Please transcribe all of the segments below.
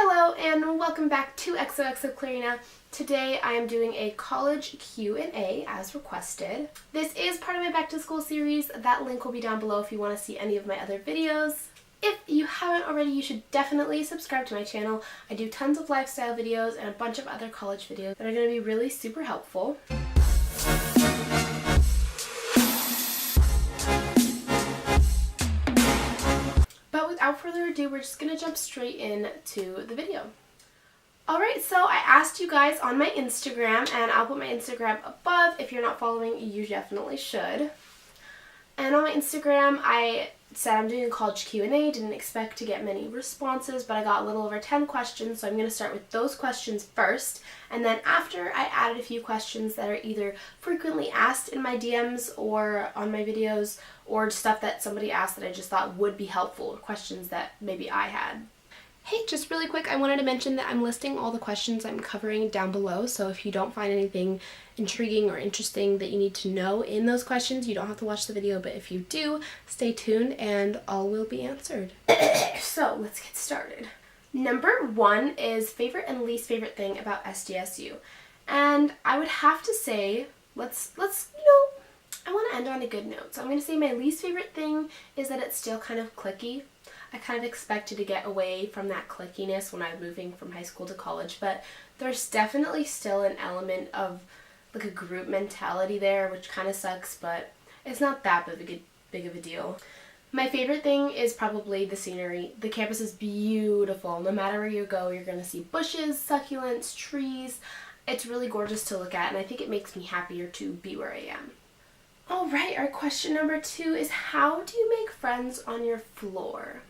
Hello and welcome back to XOXO Clarina. Today I am doing a college Q&A as requested. This is part of my back to school series. That link will be down below if you want to see any of my other videos. If you haven't already, you should definitely subscribe to my channel. I do tons of lifestyle videos and a bunch of other college videos that are going to be really super helpful. Without further ado, we're just going to jump straight into the video. Alright, so I asked you guys on my Instagram, and I'll put my Instagram above. If you're not following, you definitely should. And on my Instagram, I said I'm doing a college Q&A, didn't expect to get many responses, but I got a little over 10 questions, so I'm going to start with those questions first. And then after, I added a few questions that are either frequently asked in my DMs or on my videos, or stuff that somebody asked that I just thought would be helpful, or questions that maybe I had. Hey, just really quick, I wanted to mention that I'm listing all the questions I'm covering down below, so if you don't find anything intriguing or interesting that you need to know in those questions, you don't have to watch the video, but if you do, stay tuned and all will be answered. So, let's get started. Number 1 is favorite and least favorite thing about Sdsu. And I would have to say, I want to end on a good note. So I'm going to say my least favorite thing is that it's still kind of cliquey. I kind of expected to get away from that clickiness when I was moving from high school to college, but there's definitely still an element of like a group mentality there, which kind of sucks, but it's not that big of a deal. My favorite thing is probably the scenery. The campus is beautiful. No matter where you go, you're going to see bushes, succulents, trees. It's really gorgeous to look at, and I think it makes me happier to be where I am. Alright, our question number 2 is how do you make friends on your floor?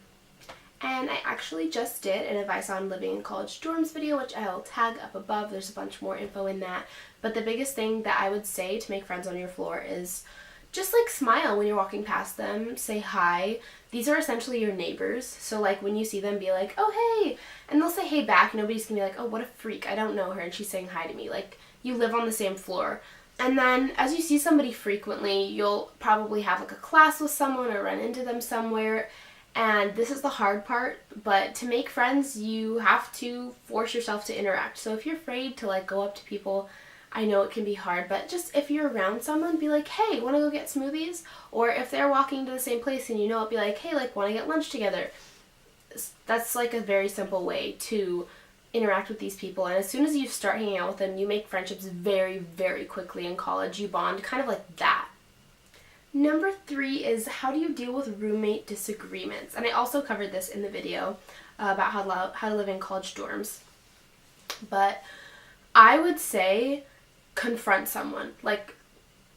And I actually just did an advice on living in college dorms video, which I'll tag up above. There's a bunch more info in that. But the biggest thing that I would say to make friends on your floor is just like smile when you're walking past them, say hi. These are essentially your neighbors. So like when you see them, be like, oh hey, and they'll say hey back. Nobody's gonna be like, oh what a freak, I don't know her and she's saying hi to me. Like you live on the same floor. And then as you see somebody frequently, you'll probably have like a class with someone or run into them somewhere. And this is the hard part, but to make friends, you have to force yourself to interact. So if you're afraid to like go up to people, I know it can be hard, but just if you're around someone, be like, hey, want to go get smoothies? Or if they're walking to the same place and you know it, be like, hey, like, want to get lunch together? That's like a very simple way to interact with these people. And as soon as you start hanging out with them, you make friendships very, very quickly in college. You bond kind of like that. Number 3 is how do you deal with roommate disagreements? And I also covered this in the video about how to live in college dorms. But I would say confront someone.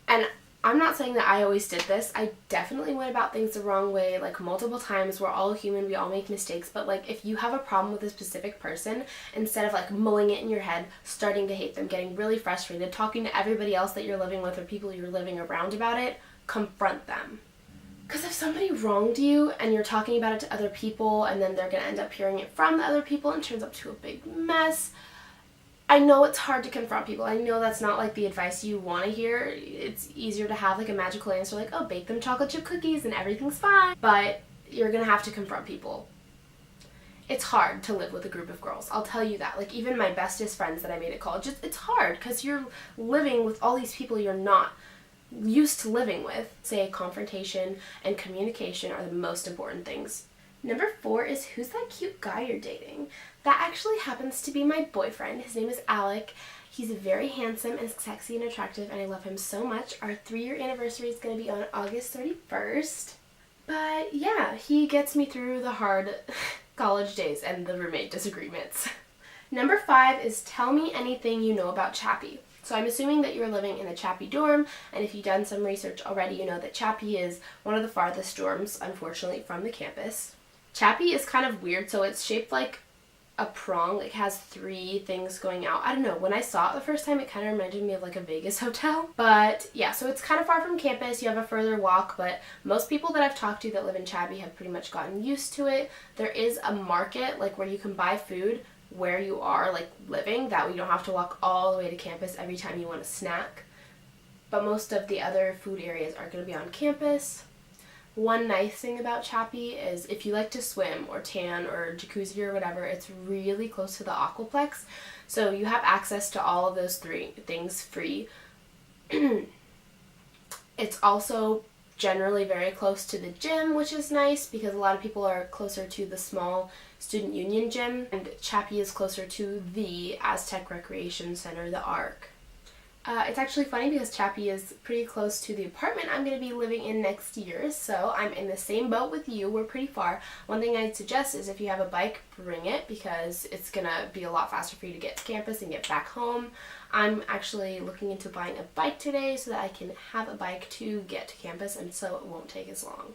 And I'm not saying that I always did this. I definitely went about things the wrong way, like multiple times. We're all human, we all make mistakes. But like if you have a problem with a specific person, instead of like mulling it in your head, starting to hate them, getting really frustrated, talking to everybody else that you're living with or people you're living around about it, confront them. Because if somebody wronged you and you're talking about it to other people and then they're going to end up hearing it from the other people and it turns up to a big mess, I know it's hard to confront people. I know that's not like the advice you want to hear. It's easier to have like a magical answer like, oh, bake them chocolate chip cookies and everything's fine. But you're going to have to confront people. It's hard to live with a group of girls. I'll tell you that. Like even my bestest friends that I made at college, it's hard because you're living with all these people you're not used to living with. Say confrontation and communication are the most important things. Number 4 is who's that cute guy you're dating? That actually happens to be my boyfriend. His name is Alec. He's very handsome and sexy and attractive and I love him so much. Our 3-year anniversary is going to be on August 31st. But yeah, he gets me through the hard college days and the roommate disagreements. Number 5 is tell me anything you know about Chappy. So I'm assuming that you're living in a Chappy dorm, and if you've done some research already, you know that Chappy is one of the farthest dorms, unfortunately, from the campus. Chappy is kind of weird, so it's shaped like a prong. It has 3 things going out. I don't know, when I saw it the first time, it kind of reminded me of like a Vegas hotel. But yeah, so it's kind of far from campus. You have a further walk, but most people that I've talked to that live in Chappy have pretty much gotten used to it. There is a market like where you can buy food where you are like living, that way you don't have to walk all the way to campus every time you want a snack. But most of the other food areas are going to be on campus. One nice thing about Chappy is if you like to swim or tan or jacuzzi or whatever, it's really close to the aquaplex, so you have access to all of those three things free. It's also generally very close to the gym, which is nice because a lot of people are closer to the small student union gym, and Chappy is closer to the Aztec Recreation Center, the ARC. It's actually funny because Chappy is pretty close to the apartment I'm going to be living in next year, so I'm in the same boat with you. We're pretty far. One thing I'd suggest is if you have a bike, bring it because it's going to be a lot faster for you to get to campus and get back home. I'm actually looking into buying a bike today so that I can have a bike to get to campus, and so it won't take as long.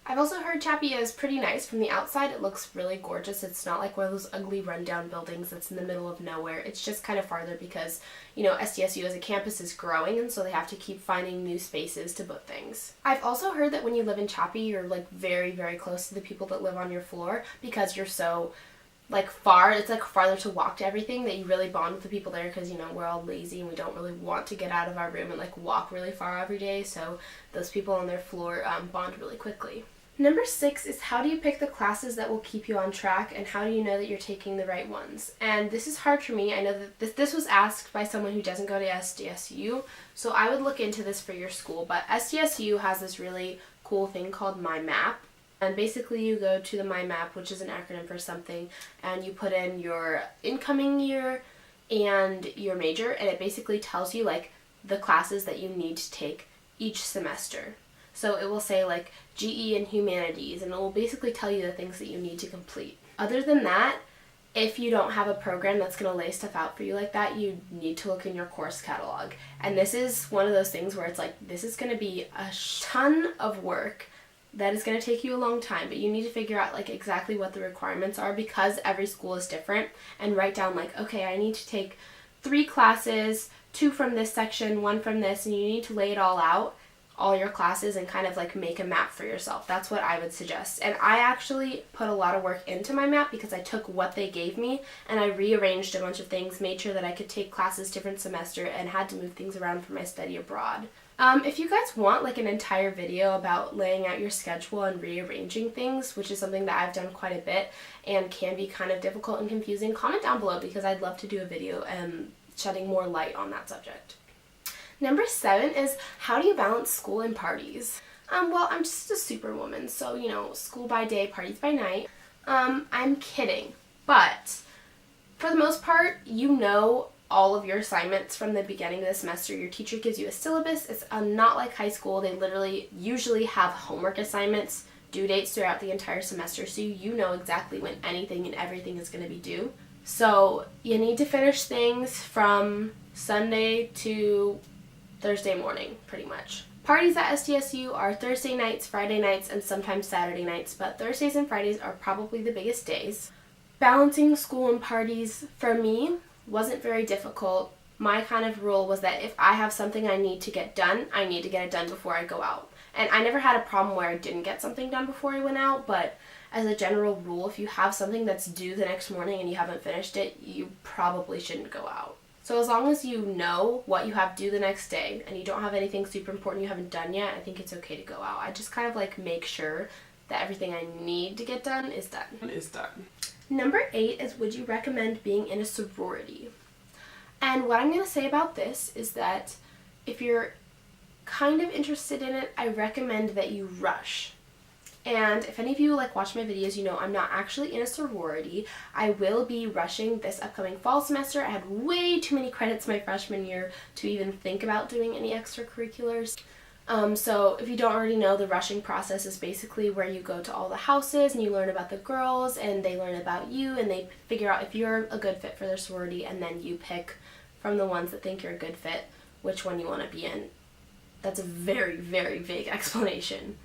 I've also heard Chappy is pretty nice. From the outside, it looks really gorgeous. It's not like one of those ugly rundown buildings that's in the middle of nowhere. It's just kind of farther because, SDSU as a campus is growing, and so they have to keep finding new spaces to put things. I've also heard that when you live in Chappy, you're like very, very close to the people that live on your floor because you're so far. It's farther to walk to everything that you really bond with the people there because, we're all lazy and we don't really want to get out of our room and walk really far every day, so those people on their floor bond really quickly. Number 6 is how do you pick the classes that will keep you on track, and how do you know that you're taking the right ones? And this is hard for me. I know that this was asked by someone who doesn't go to SDSU, so I would look into this for your school, but SDSU has this really cool thing called My Map. And basically you go to the My Map, which is an acronym for something, and you put in your incoming year and your major, and it basically tells you the classes that you need to take each semester. So it will say GE and humanities, and it will basically tell you the things that you need to complete. Other than that, if you don't have a program that's going to lay stuff out for you like that, you need to look in your course catalog. And this is one of those things where it's this is going to be a ton of work that is going to take you a long time, but you need to figure out exactly what the requirements are because every school is different, and write down okay, I need to take 3 classes, 2 from this section, 1 from this, and you need to lay it all out, all your classes, and kind of make a map for yourself. That's what I would suggest. And I actually put a lot of work into my map because I took what they gave me and I rearranged a bunch of things, made sure that I could take classes different semester, and had to move things around for my study abroad. If you guys want an entire video about laying out your schedule and rearranging things, which is something that I've done quite a bit and can be kind of difficult and confusing, comment down below because I'd love to do a video shedding more light on that subject. Number 7 is how do you balance school and parties? Well, I'm just a superwoman, so, school by day, parties by night. I'm kidding, but for the most part, all of your assignments from the beginning of the semester. Your teacher gives you a syllabus. It's not like high school. They literally usually have homework assignments, due dates throughout the entire semester, so you know exactly when anything and everything is going to be due. So you need to finish things from Sunday to Thursday morning, pretty much. Parties at SDSU are Thursday nights, Friday nights, and sometimes Saturday nights, but Thursdays and Fridays are probably the biggest days. Balancing school and parties, for me, wasn't very difficult. My kind of rule was that if I have something I need to get done, I need to get it done before I go out. And I never had a problem where I didn't get something done before I went out, but as a general rule, if you have something that's due the next morning and you haven't finished it, you probably shouldn't go out. So as long as you know what you have due the next day and you don't have anything super important you haven't done yet, I think it's okay to go out. I just kind of make sure that everything I need to get done is done. Number 8 is would you recommend being in a sorority? And what I'm going to say about this is that if you're kind of interested in it, I recommend that you rush. And if any of you watch my videos, I'm not actually in a sorority. I will be rushing this upcoming fall semester. I had way too many credits my freshman year to even think about doing any extracurriculars. So if you don't already know, the rushing process is basically where you go to all the houses and you learn about the girls and they learn about you and they figure out if you're a good fit for their sorority, and then you pick from the ones that think you're a good fit which one you want to be in. That's a very, very vague explanation.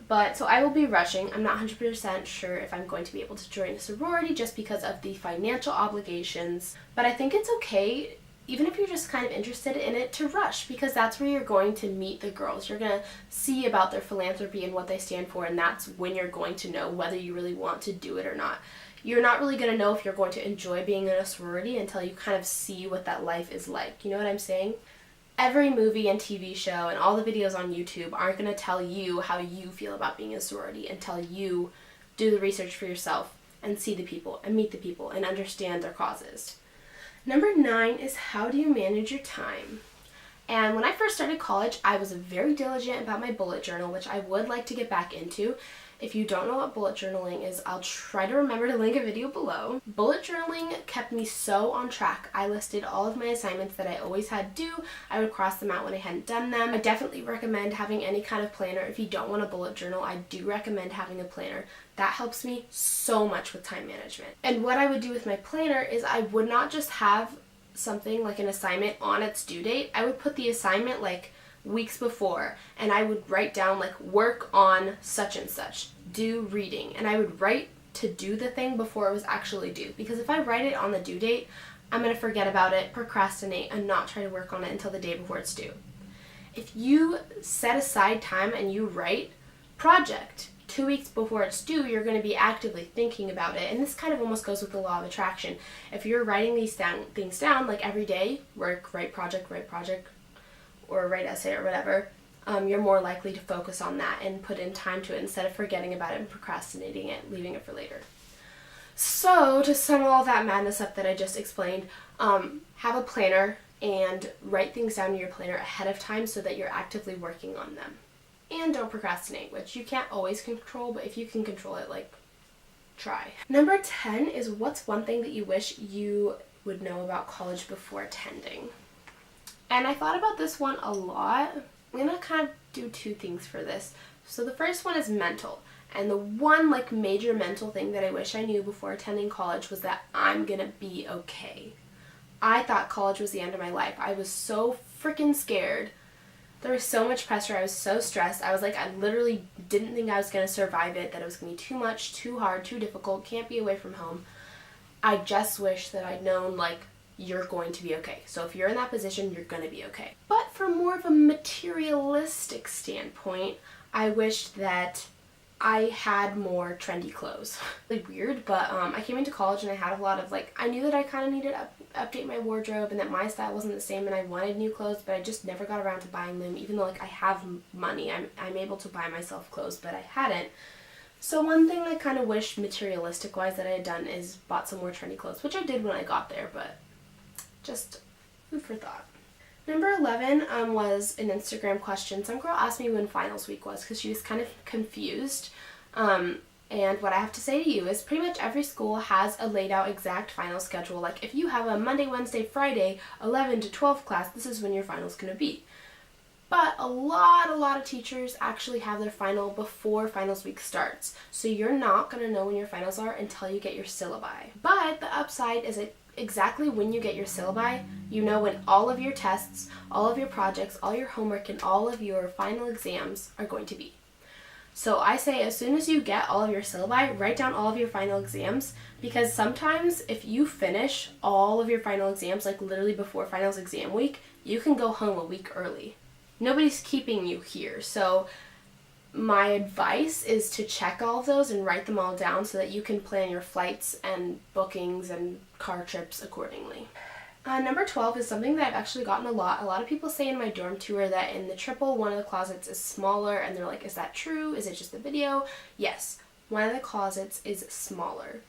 But so I will be rushing. I'm not 100% sure if I'm going to be able to join a sorority just because of the financial obligations, but I think it's okay, even if you're just kind of interested in it, to rush, because that's where you're going to meet the girls. You're going to see about their philanthropy and what they stand for, and that's when you're going to know whether you really want to do it or not. You're not really going to know if you're going to enjoy being in a sorority until you kind of see what that life is like. You know what I'm saying? Every movie and TV show and all the videos on YouTube aren't going to tell you how you feel about being in a sorority until you do the research for yourself and see the people and meet the people and understand their causes. Number 9 is how do you manage your time? And when I first started college, I was very diligent about my bullet journal, which I would like to get back into. If you don't know what bullet journaling is, I'll try to remember to link a video below. Bullet journaling kept me so on track. I listed all of my assignments that I always had due. I would cross them out when I hadn't done them. I definitely recommend having any kind of planner. If you don't want a bullet journal, I do recommend having a planner. That helps me so much with time management. And what I would do with my planner is I would not just have something like an assignment on its due date. I would put the assignment like weeks before, and I would write down like work on such and such, do reading, and I would write to do the thing before it was actually due, because if I write it on the due date, I'm going to forget about it, procrastinate, and not try to work on it until the day before it's due. If you set aside time and you write project 2 weeks before it's due, you're going to be actively thinking about it. And this kind of almost goes with the law of attraction. If you're writing these things down, like every day, work, write project, or write essay or whatever, you're more likely to focus on that and put in time to it instead of forgetting about it and procrastinating it, leaving it for later. So to sum all that madness up that I just explained, have a planner and write things down in your planner ahead of time so that you're actively working on them. And don't procrastinate, which you can't always control, but if you can control it, like, try. Number 10 is what's one thing that you wish you would know about college before attending? And I thought about this one a lot. I'm going to kind of do 2 things for this. So the first one is mental. And the one like major mental thing that I wish I knew before attending college was that I'm going to be okay. I thought college was the end of my life. I was so freaking scared. There was so much pressure. I was so stressed. I was like, I literally didn't think I was going to survive it, that it was going to be too much, too hard, too difficult, can't be away from home. I just wish that I'd known, like, you're going to be okay. So if you're in that position, you're going to be okay. But from more of a materialistic standpoint, I wished that I had more trendy clothes. Really weird, but I came into college and I had a lot of I knew that I kind of needed to update my wardrobe and that my style wasn't the same and I wanted new clothes, but I just never got around to buying them. Even though I have money, I'm able to buy myself clothes, but I hadn't. So one thing I kind of wish materialistic wise that I had done is bought some more trendy clothes, which I did when I got there, but just food for thought. Number 11 was an Instagram question. Some girl asked me when finals week was because she was kind of confused. And what I have to say to you is pretty much every school has a laid out exact final schedule. Like if you have a Monday, Wednesday, Friday, 11 to 12 class, this is when your final's going to be. But a lot of teachers actually have their final before finals week starts. So you're not going to know when your finals are until you get your syllabi. But the upside is exactly when you get your syllabi, you know when all of your tests, all of your projects, all your homework, and all of your final exams are going to be. So I say as soon as you get all of your syllabi, write down all of your final exams, because sometimes if you finish all of your final exams, like literally before finals exam week, you can go home a week early. Nobody's keeping you here. So my advice is to check all of those and write them all down so that you can plan your flights and bookings and car trips accordingly. Number 12 is something that I've actually gotten a lot. A lot of people say in my dorm tour that in the triple, one of the closets is smaller, and they're like, is that true? Is it just the video? Yes, one of the closets is smaller.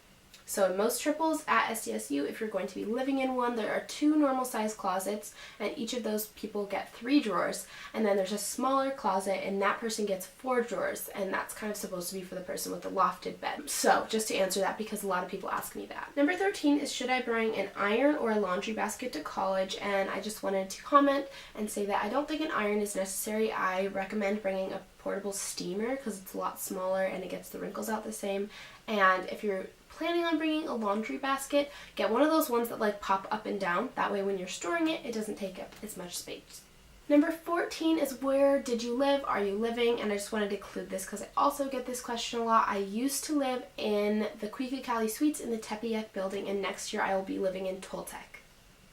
So in most triples at Sdsu, if you're going to be living in one, there are 2 normal size closets, and each of those people get 3 drawers, and then there's a smaller closet, and that person gets 4 drawers, and that's kind of supposed to be for the person with the lofted bed. So just to answer that, because a lot of people ask me that. Number 13 is should I bring an iron or a laundry basket to college, and I just wanted to comment and say that I don't think an iron is necessary. I recommend bringing a portable steamer because it's a lot smaller and it gets the wrinkles out the same. And if you're planning on bringing a laundry basket, get one of those ones that pop up and down. That way when you're storing it, it doesn't take up as much space. Number 14 is where did you live? Are you living? And I just wanted to include this because I also get this question a lot. I used to live in the Cali Suites in the Tepeyac building, and next year I will be living in Toltec.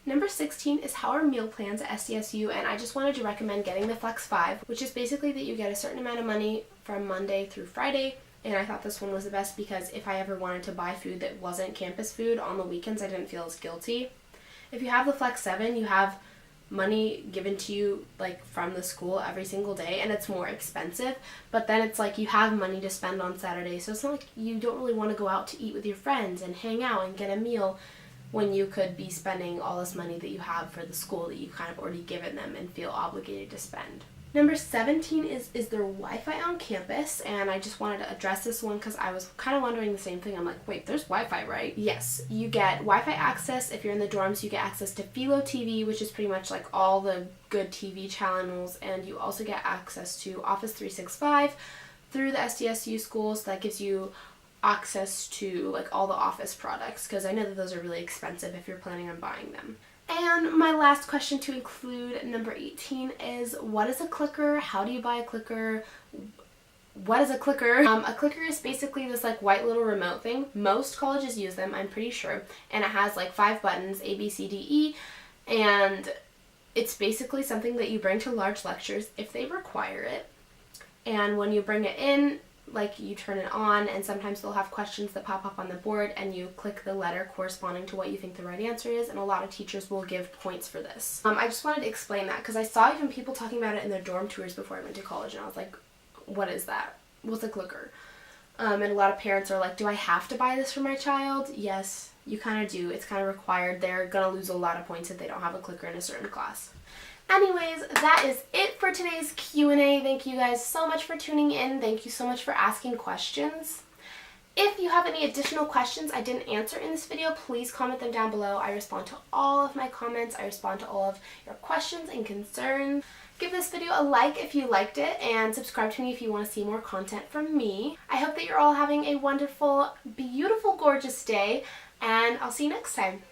Number 16 is how are meal plans at Sdsu, and I just wanted to recommend getting the Flex 5, which is basically that you get a certain amount of money from Monday through Friday. And I thought this one was the best because if I ever wanted to buy food that wasn't campus food on the weekends, I didn't feel as guilty. If you have the Flex 7, you have money given to you like from the school every single day, and it's more expensive, but then it's like you have money to spend on Saturday, so it's not like you don't really want to go out to eat with your friends and hang out and get a meal when you could be spending all this money that you have for the school that you've kind of already given them and feel obligated to spend. Number 17 is there Wi-Fi on campus? And I just wanted to address this one because I was kind of wondering the same thing. I'm like, wait, there's Wi-Fi, right? Yes, you get Wi-Fi access. If you're in the dorms, you get access to Philo TV, which is pretty much like all the good TV channels, and you also get access to Office 365 through the Sdsu schools. That gives you access to like all the Office products, because I know that those are really expensive if you're planning on buying them. And my last question to include, number 18, is what is a clicker? How do you buy a clicker? What is a clicker? A clicker is basically this like white little remote thing. Most colleges use them, I'm pretty sure. And it has like 5 buttons, A, B, C, D, E. And it's basically something that you bring to large lectures if they require it. And when you bring it in, like you turn it on, and sometimes they'll have questions that pop up on the board, and you click the letter corresponding to what you think the right answer is, and a lot of teachers will give points for this. I just wanted to explain that because I saw even people talking about it in their dorm tours before I went to college, and I was like, what is that? What's a clicker? And a lot of parents are like, do I have to buy this for my child? Yes, you kind of do. It's kind of required. They're going to lose a lot of points if they don't have a clicker in a certain class. Anyways, that is it for today's Q&A. Thank you guys so much for tuning in. Thank you so much for asking questions. If you have any additional questions I didn't answer in this video, please comment them down below. I respond to all of my comments. I respond to all of your questions and concerns. Give this video a like if you liked it, and subscribe to me if you want to see more content from me. I hope that you're all having a wonderful, beautiful, gorgeous day, and I'll see you next time.